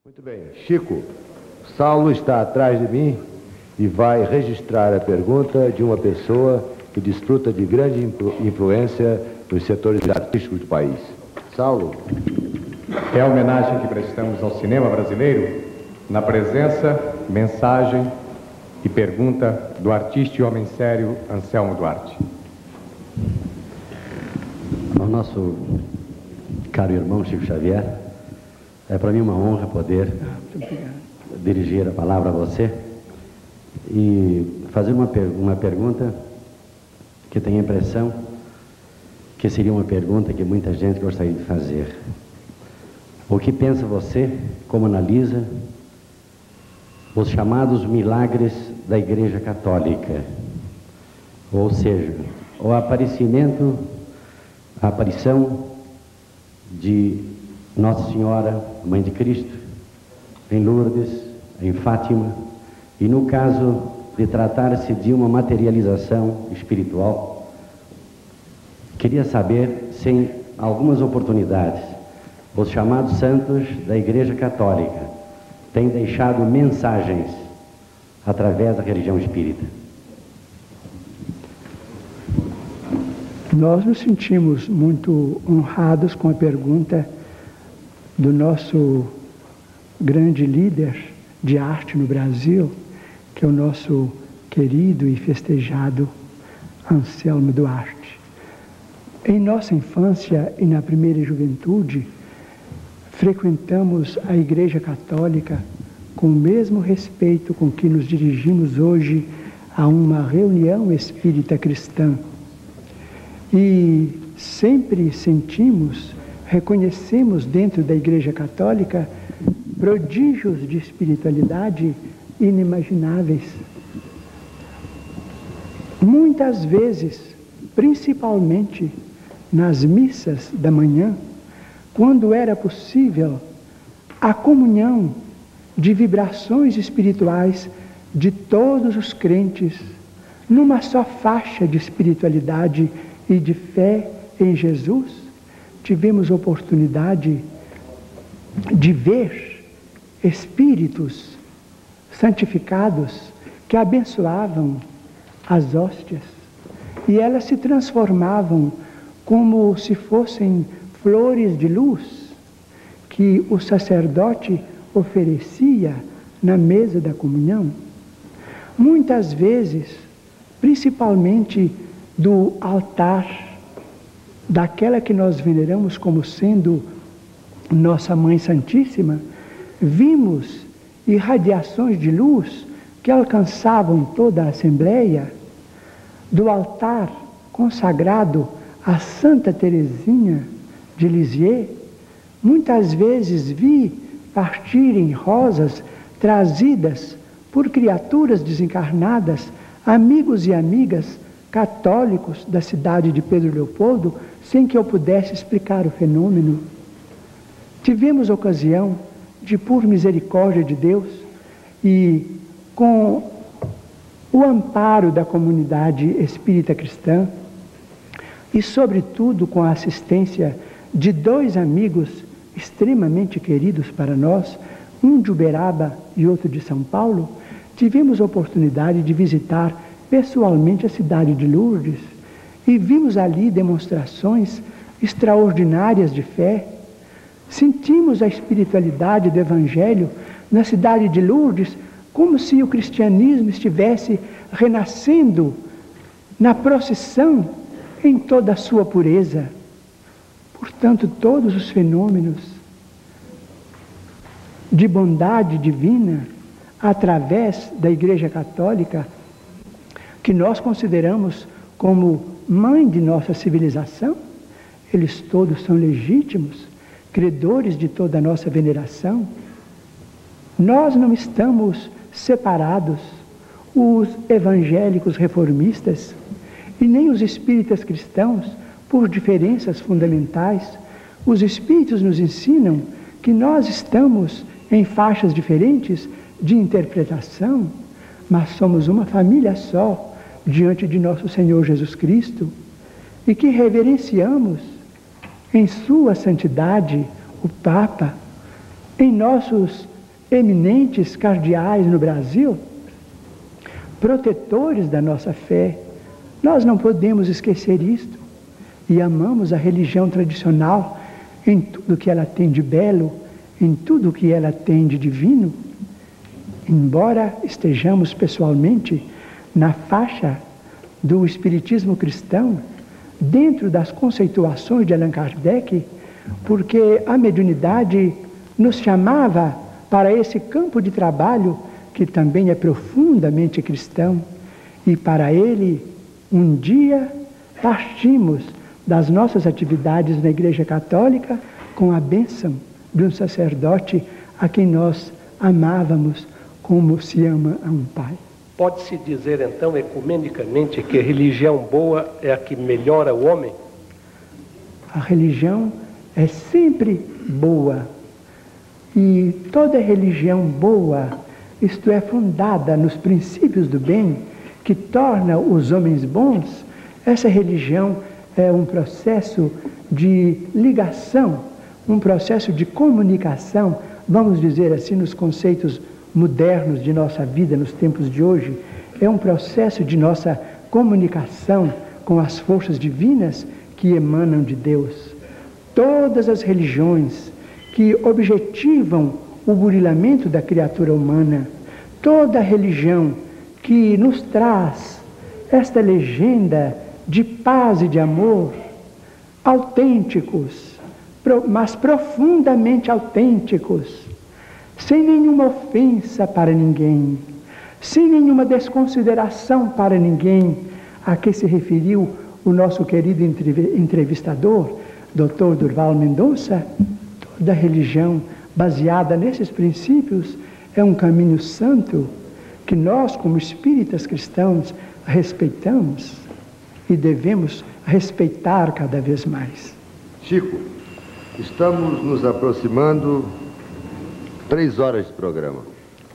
Muito bem. Chico, Saulo está atrás de mim e vai registrar a pergunta de uma pessoa que desfruta de grande influência nos setores artísticos do país. Saulo. É a homenagem que prestamos ao cinema brasileiro na presença, mensagem e pergunta do artista e homem sério Anselmo Duarte. Ao nosso caro irmão Chico Xavier, é para mim uma honra poder dirigir a palavra a você e fazer uma pergunta que tenho a impressão que seria uma pergunta que muita gente gostaria de fazer. O que pensa você, como analisa os chamados milagres da Igreja Católica? Ou seja, o aparecimento, a aparição de Nossa Senhora, Mãe de Cristo, em Lourdes, em Fátima, e no caso de tratar-se de uma materialização espiritual, queria saber se em algumas oportunidades os chamados santos da Igreja Católica têm deixado mensagens através da religião espírita. Nós nos sentimos muito honrados com a pergunta do nosso grande líder de arte no Brasil, que é o nosso querido e festejado Anselmo Duarte. Em nossa infância e na primeira juventude, frequentamos a Igreja Católica com o mesmo respeito com que nos dirigimos hoje a uma reunião espírita cristã. E sempre reconhecemos dentro da Igreja Católica prodígios de espiritualidade inimagináveis. Muitas vezes, principalmente nas missas da manhã, quando era possível a comunhão de vibrações espirituais de todos os crentes numa só faixa de espiritualidade e de fé em Jesus, tivemos oportunidade de ver espíritos santificados que abençoavam as hóstias e elas se transformavam como se fossem flores de luz que o sacerdote oferecia na mesa da comunhão. Muitas vezes, principalmente do altar daquela que nós veneramos como sendo Nossa Mãe Santíssima, vimos irradiações de luz que alcançavam toda a Assembleia. Do altar consagrado a Santa Teresinha de Lisieux, muitas vezes vi partirem rosas trazidas por criaturas desencarnadas, amigos e amigas católicos da cidade de Pedro Leopoldo, sem que eu pudesse explicar o fenômeno. Tivemos ocasião de, por misericórdia de Deus e com o amparo da comunidade espírita cristã e, sobretudo, com a assistência de dois amigos extremamente queridos para nós, um de Uberaba e outro de São Paulo, tivemos a oportunidade de visitar pessoalmente a cidade de Lourdes e vimos ali demonstrações extraordinárias de fé. Sentimos a espiritualidade do Evangelho na cidade de Lourdes, como se o cristianismo estivesse renascendo na procissão em toda a sua pureza. Portanto, todos os fenômenos de bondade divina através da Igreja Católica, que nós consideramos como mãe de nossa civilização, eles todos são legítimos, credores de toda a nossa veneração. Nós não estamos separados, os evangélicos reformistas e nem os espíritas cristãos, por diferenças fundamentais. Os Espíritos nos ensinam que nós estamos em faixas diferentes de interpretação, mas somos uma família só diante de nosso Senhor Jesus Cristo, e que reverenciamos em sua santidade o Papa, em nossos eminentes cardeais no Brasil, protetores da nossa fé. Nós não podemos esquecer isto, e amamos a religião tradicional em tudo que ela tem de belo, em tudo que ela tem de divino, embora estejamos pessoalmente na faixa do espiritismo cristão, dentro das conceituações de Allan Kardec, porque a mediunidade nos chamava para esse campo de trabalho que também é profundamente cristão, e para ele, um dia, partimos das nossas atividades na Igreja Católica com a bênção de um sacerdote a quem nós amávamos como se ama a um pai. Pode-se dizer, então, ecumenicamente, que a religião boa é a que melhora o homem? A religião é sempre boa. E toda religião boa, isto é, fundada nos princípios do bem, que torna os homens bons, essa religião é um processo de ligação, um processo de comunicação, vamos dizer assim, nos conceitos modernos de nossa vida, nos tempos de hoje, é um processo de nossa comunicação com as forças divinas que emanam de Deus. Todas as religiões que objetivam o burilamento da criatura humana, toda religião que nos traz esta legenda de paz e de amor, autênticos, mas profundamente autênticos, sem nenhuma ofensa para ninguém, sem nenhuma desconsideração para ninguém, a que se referiu o nosso querido entrevistador, Dr. Durval Mendonça. Toda religião baseada nesses princípios é um caminho santo que nós, como espíritas cristãos, respeitamos e devemos respeitar cada vez mais. Chico, estamos nos aproximando 3 horas de programa.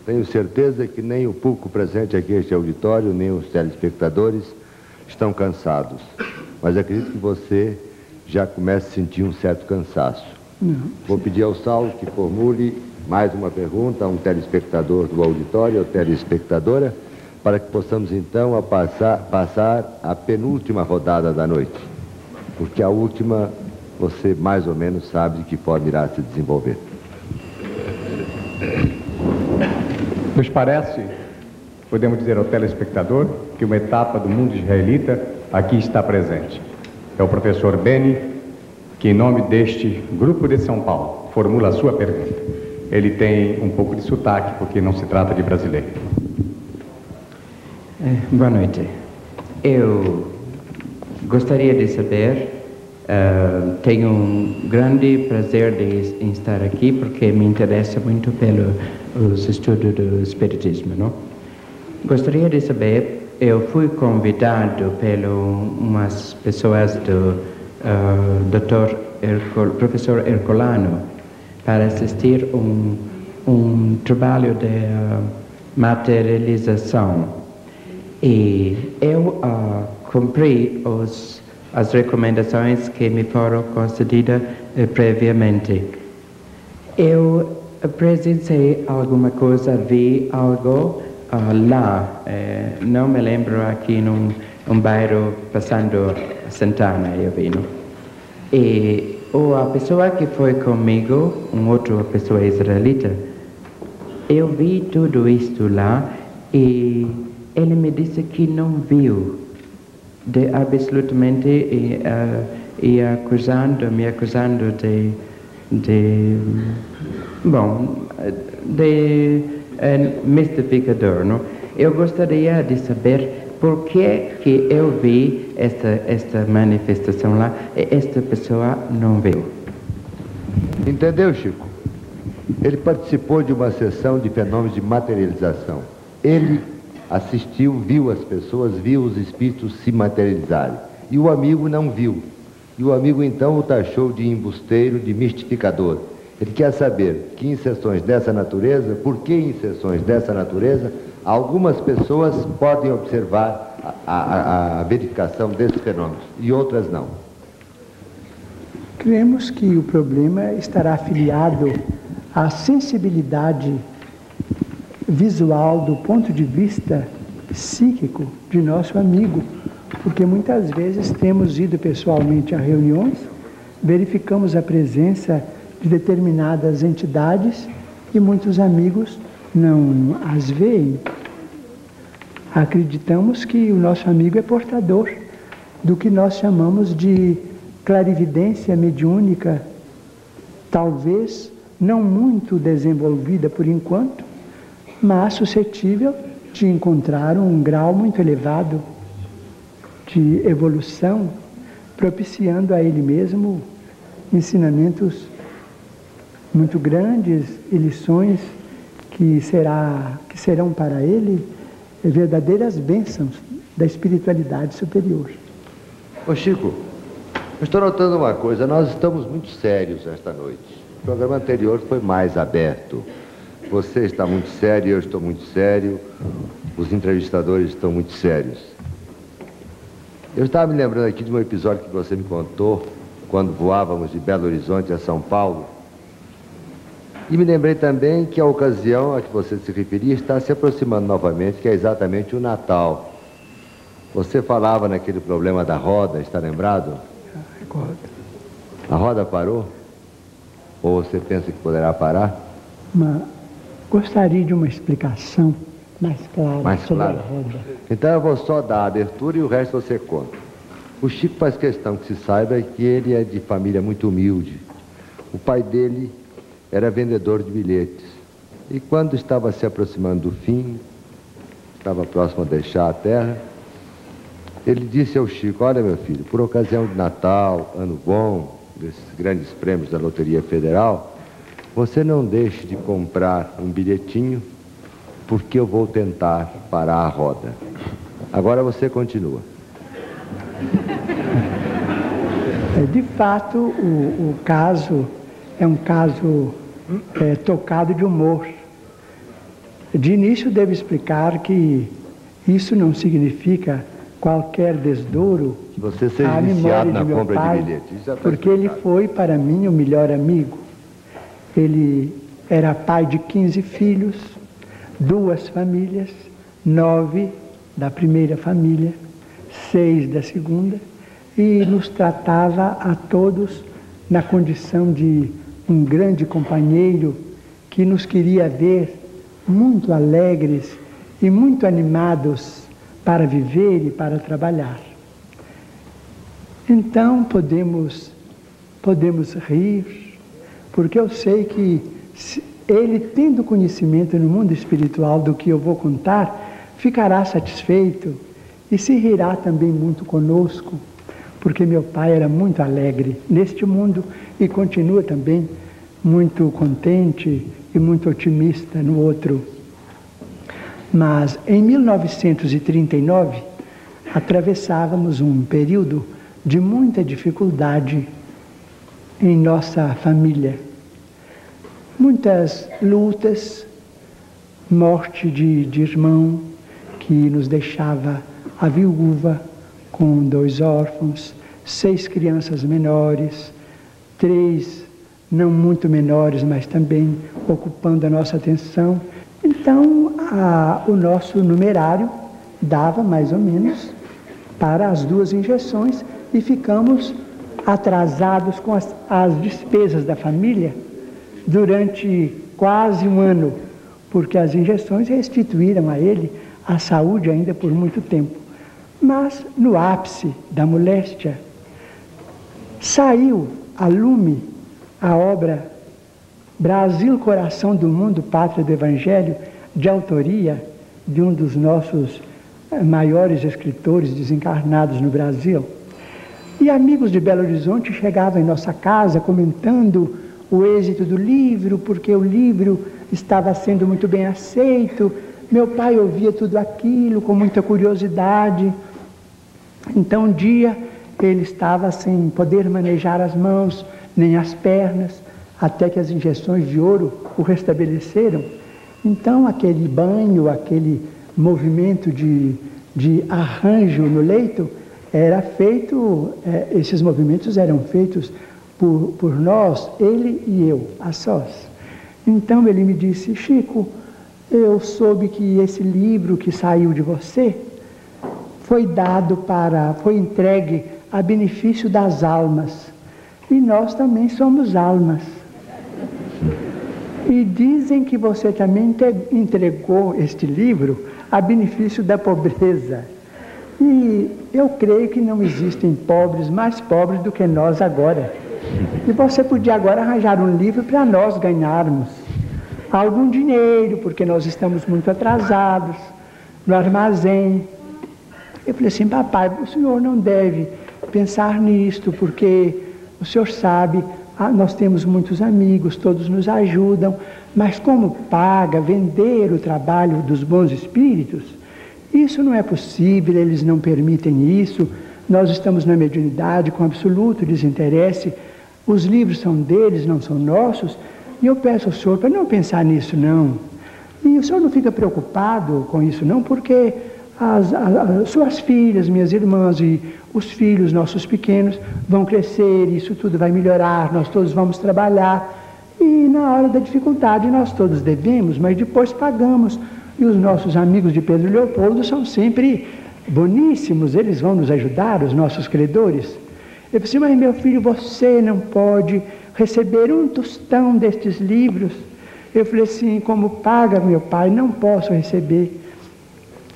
Tenho certeza que nem o público presente aqui neste auditório, nem os telespectadores estão cansados. Mas acredito que você já comece a sentir um certo cansaço. Não. Vou pedir ao Saulo que formule mais uma pergunta a um telespectador do auditório ou telespectadora, para que possamos então passar a penúltima rodada da noite. Porque a última, você mais ou menos sabe de que forma irá se desenvolver. Nos parece, podemos dizer ao telespectador, que uma etapa do mundo israelita aqui está presente. É o professor Beni, que em nome deste grupo de São Paulo, formula a sua pergunta. Ele tem um pouco de sotaque, porque não se trata de brasileiro. Boa noite. Eu gostaria de saber, tenho um grande prazer de estar aqui, porque me interessa muito pelos estudos do Espiritismo, não? Gostaria de saber, eu fui convidado por umas pessoas do professor Ercolano para assistir um trabalho de materialização. E eu cumpri as recomendações que me foram concedidas previamente. Eu presenciei alguma coisa, vi algo lá, não me lembro, aqui num bairro passando Santana, eu vi, não? E a pessoa que foi comigo, outra pessoa israelita, eu vi tudo isto lá e ele me disse que não viu, absolutamente, e me acusando de mistificador, não? Eu gostaria de saber por que eu vi esta manifestação lá e esta pessoa não viu. Entendeu, Chico? Ele participou de uma sessão de fenômenos de materialização. Ele assistiu, viu as pessoas, viu os espíritos se materializarem. E o amigo não viu. E o amigo então o taxou de embusteiro, de mistificador. Ele quer saber que em sessões dessa natureza, por que em sessões dessa natureza, algumas pessoas podem observar a verificação desses fenômenos e outras não. Cremos que o problema estará afiliado à sensibilidade visual do ponto de vista psíquico de nosso amigo, porque muitas vezes temos ido pessoalmente a reuniões, verificamos a presença de determinadas entidades e muitos amigos não as veem. Acreditamos que o nosso amigo é portador do que nós chamamos de clarividência mediúnica, talvez não muito desenvolvida por enquanto, mas suscetível de encontrar um grau muito elevado de evolução, propiciando a ele mesmo ensinamentos muito grandes e lições que serão para ele verdadeiras bênçãos da espiritualidade superior. Ô Chico, eu estou notando uma coisa, nós estamos muito sérios esta noite. O programa anterior foi mais aberto. Você está muito sério, eu estou muito sério, os entrevistadores estão muito sérios. Eu estava me lembrando aqui de um episódio que você me contou quando voávamos de Belo Horizonte a São Paulo. E me lembrei também que a ocasião a que você se referia está se aproximando novamente, que é exatamente o Natal. Você falava naquele problema da roda, está lembrado? Recordo. A roda parou? Ou você pensa que poderá parar? Gostaria de uma explicação mais clara sobre a roda. Então eu vou só dar a abertura e o resto você conta. O Chico faz questão que se saiba que ele é de família muito humilde. O pai dele era vendedor de bilhetes. E quando estava se aproximando do fim, estava próximo a deixar a terra, ele disse ao Chico: olha, meu filho, por ocasião de Natal, Ano Bom, desses grandes prêmios da Loteria Federal, você não deixe de comprar um bilhetinho, porque eu vou tentar parar a roda. Agora você continua. De fato, o caso é um caso tocado de humor. De início, devo explicar que isso não significa qualquer desdouro você seja à memória de meu pai, porque ele foi para mim o melhor amigo. Ele era pai de 15 filhos, 2 famílias, 9 da primeira família, 6 da segunda, e nos tratava a todos na condição de um grande companheiro que nos queria ver muito alegres e muito animados para viver e para trabalhar. Então podemos rir, porque eu sei que ele, tendo conhecimento no mundo espiritual do que eu vou contar, ficará satisfeito e se rirá também muito conosco, porque meu pai era muito alegre neste mundo e continua também muito contente e muito otimista no outro. Mas em 1939 atravessávamos um período de muita dificuldade em nossa família. Muitas lutas, morte de irmão que nos deixava a viúva com 2 órfãos, 6 crianças menores, 3 não muito menores, mas também ocupando a nossa atenção. Então, o nosso numerário dava mais ou menos para as 2 injeções e ficamos atrasados com as despesas da família durante quase um ano, porque as injeções restituíram a ele a saúde ainda por muito tempo. Mas, no ápice da moléstia, saiu a lume a obra Brasil, Coração do Mundo, Pátria do Evangelho, de autoria de um dos nossos maiores escritores desencarnados no Brasil. E amigos de Belo Horizonte chegavam em nossa casa comentando o êxito do livro, porque o livro estava sendo muito bem aceito. Meu pai ouvia tudo aquilo com muita curiosidade. Então um dia ele estava sem poder manejar as mãos, nem as pernas, até que as injeções de ouro o restabeleceram. Então, aquele banho, aquele movimento de arranjo no leito, era feito, esses movimentos eram feitos por nós, ele e eu, a sós. Então ele me disse: Chico, eu soube que esse livro que saiu de você foi entregue a benefício das almas. E nós também somos almas. E dizem que você também entregou este livro a benefício da pobreza. E eu creio que não existem pobres mais pobres do que nós agora. E você podia agora arranjar um livro para nós ganharmos algum dinheiro, porque nós estamos muito atrasados no armazém. Eu falei assim: papai, o senhor não deve pensar nisto, porque o senhor sabe, nós temos muitos amigos, todos nos ajudam, mas como paga vender o trabalho dos bons espíritos, isso não é possível, eles não permitem isso, nós estamos na mediunidade com absoluto desinteresse, os livros são deles, não são nossos, e eu peço ao senhor para não pensar nisso não. E o senhor não fica preocupado com isso não, porque as suas filhas, minhas irmãs e os filhos nossos pequenos vão crescer, isso tudo vai melhorar, nós todos vamos trabalhar, e na hora da dificuldade nós todos devemos, mas depois pagamos. E os nossos amigos de Pedro Leopoldo são sempre boníssimos, eles vão nos ajudar, os nossos credores. Eu disse: mas meu filho, você não pode receber um tostão destes livros. Eu falei assim: como paga, meu pai, não posso receber.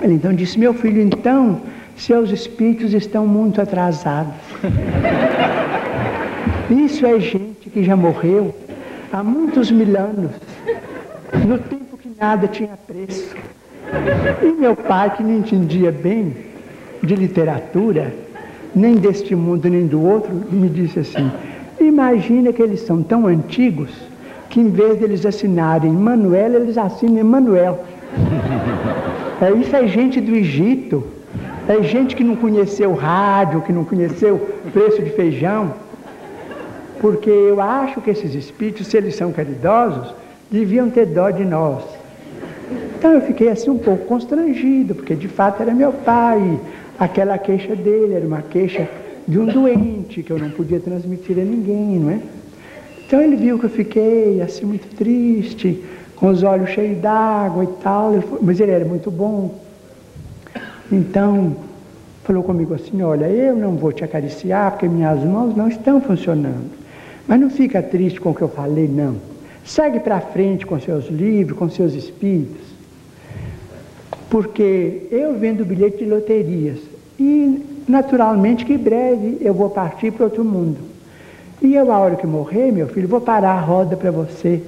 Ele então disse: meu filho, então seus espíritos estão muito atrasados. Isso é gente que já morreu há muitos mil anos, no tempo que nada tinha preço. E meu pai, que não entendia bem de literatura, nem deste mundo nem do outro, me disse assim: imagina que eles são tão antigos que em vez de eles assinarem Manuel, eles assinam Emanuel. Isso é gente do Egito, é gente que não conheceu rádio, que não conheceu preço de feijão. Porque eu acho que esses espíritos, se eles são caridosos, deviam ter dó de nós. Então eu fiquei assim um pouco constrangido, porque de fato era meu pai, aquela queixa dele era uma queixa de um doente, que eu não podia transmitir a ninguém, não é? Então ele viu que eu fiquei assim muito triste, com os olhos cheios d'água e tal, mas ele era muito bom. Então falou comigo assim: olha, eu não vou te acariciar porque minhas mãos não estão funcionando, mas não fica triste com o que eu falei, não. Segue para frente com seus livros, com seus espíritos, porque eu vendo bilhete de loterias e naturalmente que breve eu vou partir para outro mundo. E eu, a hora que morrer, meu filho, vou parar a roda para você.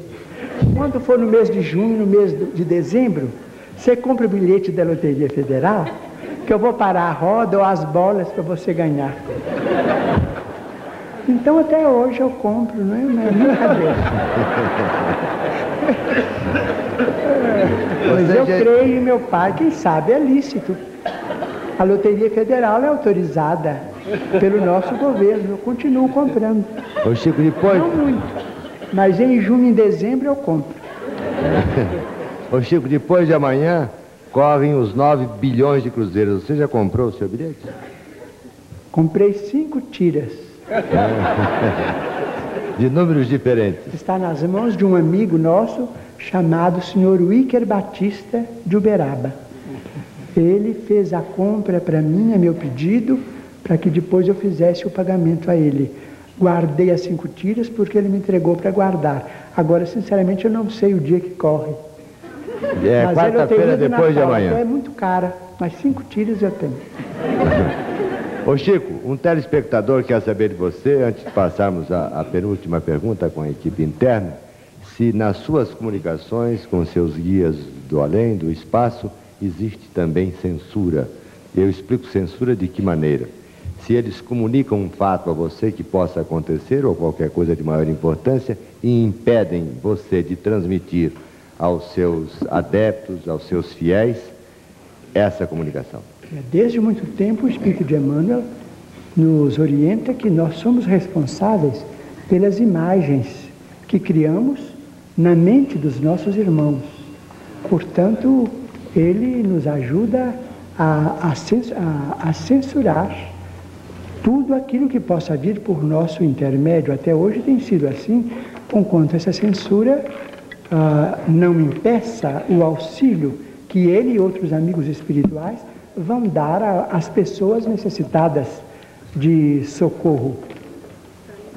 Quando for no mês de junho, no mês de dezembro, você compra o bilhete da Loteria Federal, que eu vou parar a roda ou as bolas para você ganhar. Então até hoje eu compro, não é? Não é brincadeira. Mas eu creio em meu pai, quem sabe é lícito. A Loteria Federal é autorizada pelo nosso governo, eu continuo comprando. Ô Chico, depois... Não muito, mas em junho e em dezembro eu compro. Ô Chico, depois de amanhã correm os 9 bilhões de cruzeiros. Você já comprou o seu bilhete? Comprei 5 tiras. De números diferentes. Está nas mãos de um amigo nosso chamado Sr. Wicker Batista de Uberaba. Ele fez a compra para mim, a meu pedido, para que depois eu fizesse o pagamento a ele. Guardei as 5 tiras porque ele me entregou para guardar. Agora, sinceramente, eu não sei o dia que corre. É quarta-feira depois de amanhã. É muito cara, mas 5 tiras eu tenho. Ô Chico, um telespectador quer saber de você, antes de passarmos a penúltima pergunta com a equipe interna, se nas suas comunicações com seus guias do além, do espaço, existe também censura. Eu explico censura de que maneira? Se eles comunicam um fato a você que possa acontecer ou qualquer coisa de maior importância e impedem você de transmitir aos seus adeptos, aos seus fiéis, essa comunicação. Desde muito tempo o Espírito de Emmanuel nos orienta que nós somos responsáveis pelas imagens que criamos na mente dos nossos irmãos. Portanto, ele nos ajuda a censurar tudo aquilo que possa vir por nosso intermédio. Até hoje tem sido assim, conquanto essa censura não impeça o auxílio que ele e outros amigos espirituais vão dar às pessoas necessitadas de socorro.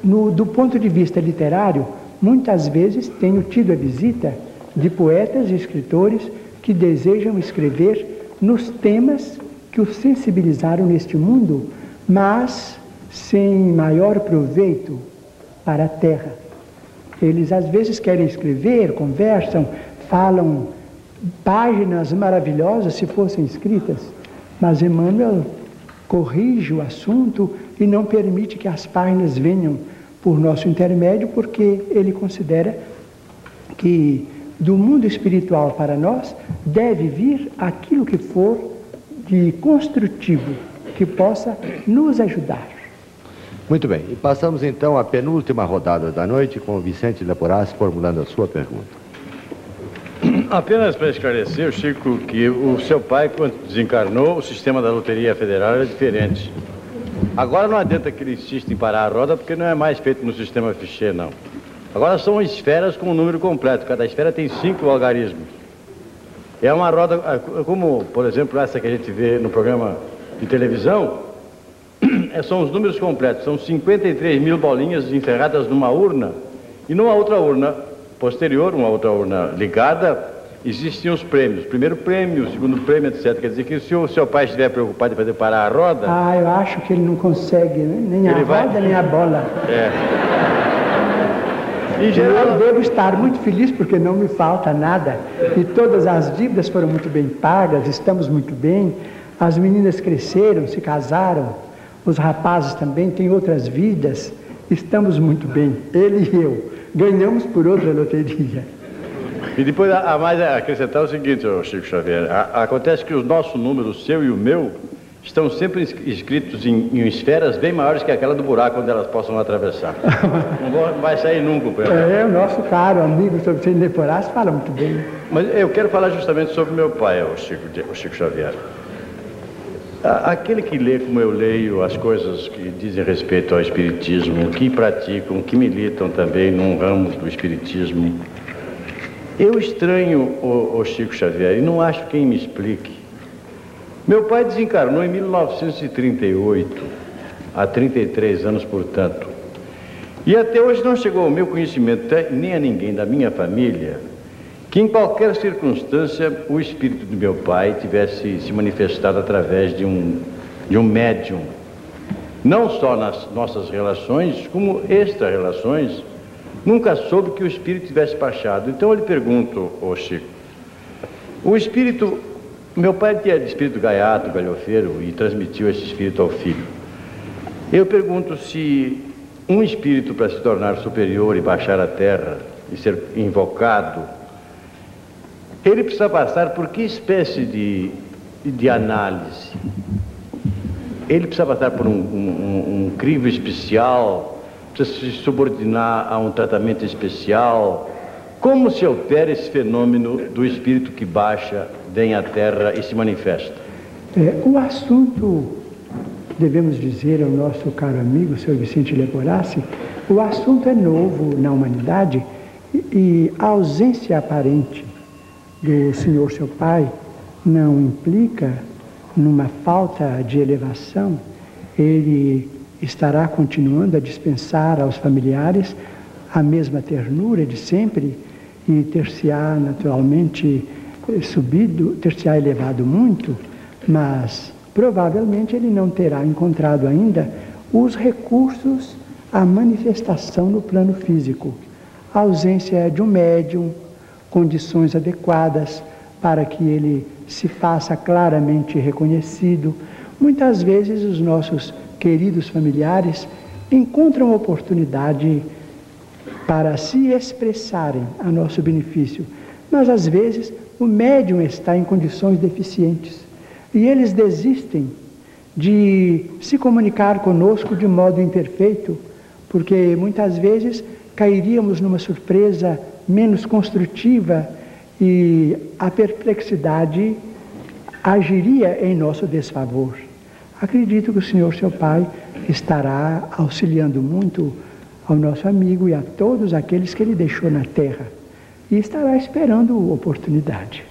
Do ponto de vista literário, muitas vezes tenho tido a visita de poetas e escritores que desejam escrever nos temas que os sensibilizaram neste mundo, mas sem maior proveito para a terra. Eles às vezes querem escrever, conversam, falam páginas maravilhosas se fossem escritas, mas Emmanuel corrige o assunto e não permite que as páginas venham por nosso intermédio, porque ele considera que do mundo espiritual para nós deve vir aquilo que for de construtivo, que possa nos ajudar. Muito bem, e passamos então à penúltima rodada da noite com o Vicente Leporassi formulando a sua pergunta. Apenas para esclarecer, Chico, que o seu pai, quando desencarnou, o sistema da Loteria Federal era diferente. Agora não adianta que ele insista em parar a roda, porque não é mais feito no sistema Fichet, não. Agora são esferas com um número completo, cada esfera tem 5 algarismos. É uma roda, como, por exemplo, essa que a gente vê no programa de televisão, são os números completos, são 53 mil bolinhas encerradas numa urna, e numa outra urna posterior, uma outra urna ligada, existem os prêmios. Primeiro prêmio, segundo prêmio, etc. Quer dizer que se o seu pai estiver preocupado em fazer parar a roda... eu acho que ele não consegue, nem a roda, nem a bola. Em geral, eu devo estar muito feliz porque não me falta nada. E todas as dívidas foram muito bem pagas, estamos muito bem. As meninas cresceram, se casaram, os rapazes também têm outras vidas. Estamos muito bem, ele e eu. Ganhamos por outra loteria. E depois, a mais acrescentar o seguinte, Chico Xavier, acontece que o nosso número, o seu e o meu, estão sempre inscritos em esferas bem maiores que aquela do buraco, onde elas possam atravessar. Não vai sair nunca. O nosso caro amigo, o Vicente Leporassi, fala muito bem. Mas eu quero falar justamente sobre meu pai, o Chico Xavier. Aquele que lê como eu leio as coisas que dizem respeito ao espiritismo, que praticam, que militam também num ramo do espiritismo, eu estranho o Chico Xavier e não acho quem me explique. Meu pai desencarnou em 1938, há 33 anos, portanto. E até hoje não chegou ao meu conhecimento, nem a ninguém da minha família, que em qualquer circunstância o espírito do meu pai tivesse se manifestado através de um médium. Não só nas nossas relações, como extra-relações, nunca soube que o espírito tivesse baixado. Então eu lhe pergunto, Chico, o espírito, meu pai tinha de espírito gaiato, galhofeiro, e transmitiu esse espírito ao filho. Eu pergunto se um espírito, para se tornar superior e baixar a terra e ser invocado, ele precisa passar por que espécie de análise? Ele precisa passar por um crivo especial, precisa se subordinar a um tratamento especial. Como se opera esse fenômeno do espírito que baixa, vem à Terra e se manifesta? O assunto, devemos dizer ao nosso caro amigo, Sr. Vicente Leporassi, o assunto é novo na humanidade e a ausência aparente do senhor seu pai não implica numa falta de elevação. Ele estará continuando a dispensar aos familiares a mesma ternura de sempre e ter-se-á naturalmente subido, ter-se-á elevado muito, mas provavelmente ele não terá encontrado ainda os recursos à manifestação no plano físico. A ausência de um médium, condições adequadas para que ele se faça claramente reconhecido. Muitas vezes os nossos queridos familiares encontram oportunidade para se expressarem a nosso benefício, mas às vezes o médium está em condições deficientes e eles desistem de se comunicar conosco de modo imperfeito, porque muitas vezes cairíamos numa surpresa menos construtiva e a perplexidade agiria em nosso desfavor. Acredito que o Senhor, seu Pai, estará auxiliando muito ao nosso amigo e a todos aqueles que ele deixou na terra, e estará esperando oportunidade.